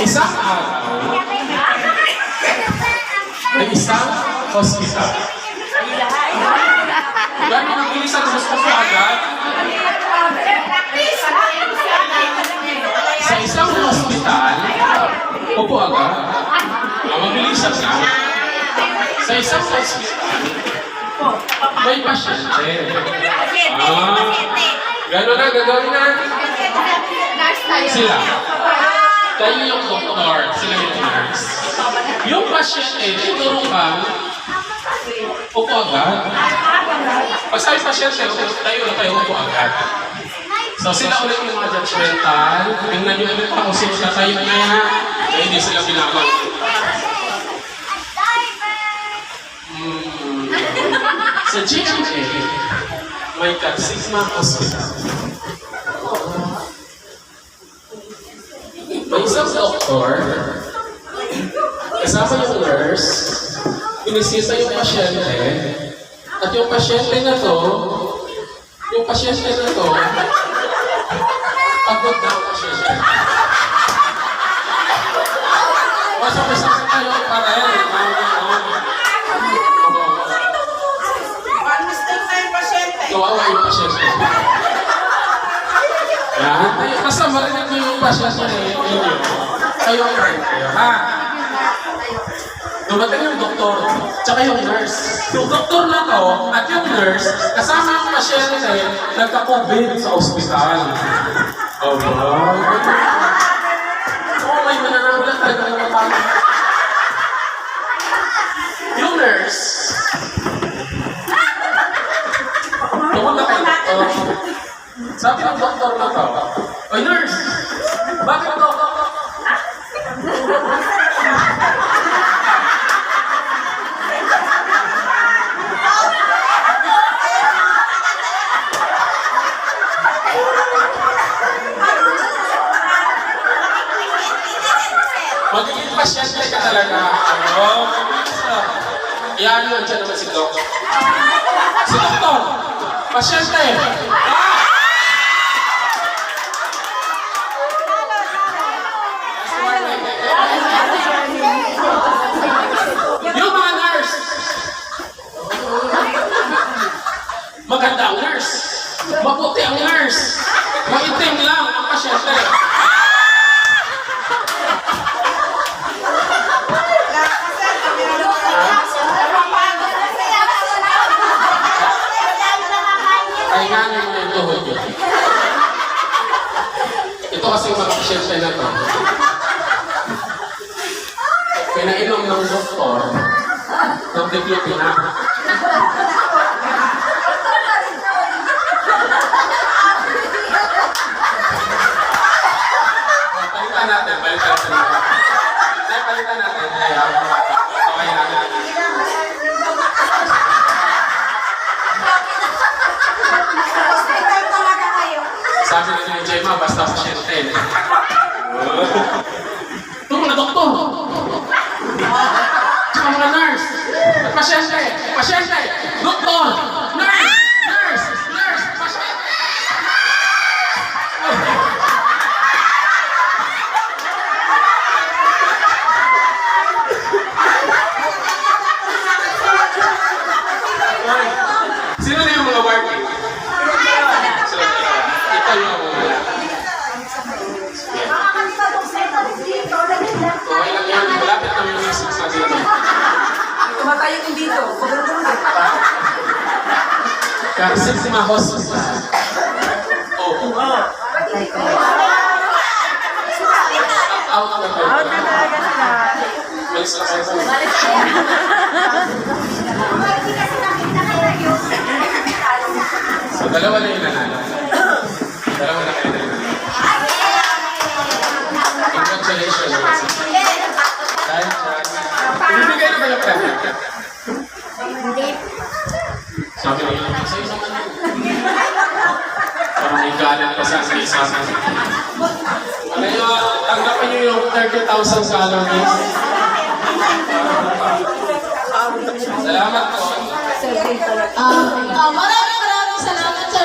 Isang araw, may isang hospital. Gano'n ang bilis ang gusto ko agad? Sa isang hospital, upo agad. Mabilis na. Sa isang hospital, may pasyente. Gano'n na, gagawin na. Sila. Tayo yung doktor, sila yung nurse. Yung pasyente, tinurukan, upo agad. Pag sabi pasyente, tayo na tayo, upo agad. So sila ulit yung mga judgmental, tingnan nyo ulit pa kung sino na tayo na yan, na hindi sila binabang. Sa GMA, may Sigma Hospital. May isang doktor, kasama yung nurse, binisita yung pasyente, at yung pasyente na to, pagod na ang pasyente. Masakit tayo para yan. Kawawa yung pasyente. Yan. Basta marinig mo yung pasyente ninyo. Kayo ang friend kayo, ha? Dumating yung doktor, tsaka yung nurse. Yung doktor na to, at yung nurse, kasama yung pasyente, nagka-COVID sa ospital. Oh, wow. Oh, may manananggulan talaga ng matang. Yung nurse, pumunta kayo doktor. Sabi ng doktor na to, oy nurse, bakit to? Magiging pasyente ka talaga. Iyan yun, dyan naman si Doc. Si Doktor, pasyente. Yung mga nurse. Maganda ang nurse. Mabuti ang nurse. Maitim lang ang pasyente. Kainganin mo yung tuhod yun. Ito kasi yung mga pasyente na to. Pinainom ng doktor ng diklopina. Palitan natin. Palitan natin. Okay natin. Sabi na ni Gemma, basta pasyente. Ito mga doktor. Tsaka mga nurse. At pasyente. Doktor. Nurse. Pasyente. Sino na yung mga working? Ito yung mga okay lang yan. Malapit kami yung sa dito. Tumatayo din dito. Sigma Hospital. Oh. Out na kayo. Out na talaga sila. May sakay po. So, dalawa na yung nanalo. Dalawa na kayo nanalo. Congratulations. Dahil dyan. Ibibigay na ba yung pera? Sabi na yun, sa'yo naman yun. Parang may galit pa sa isa. Ano yun, tanggapin nyo yung 30,000 calories. Salamat po. Maraming salamat, Sir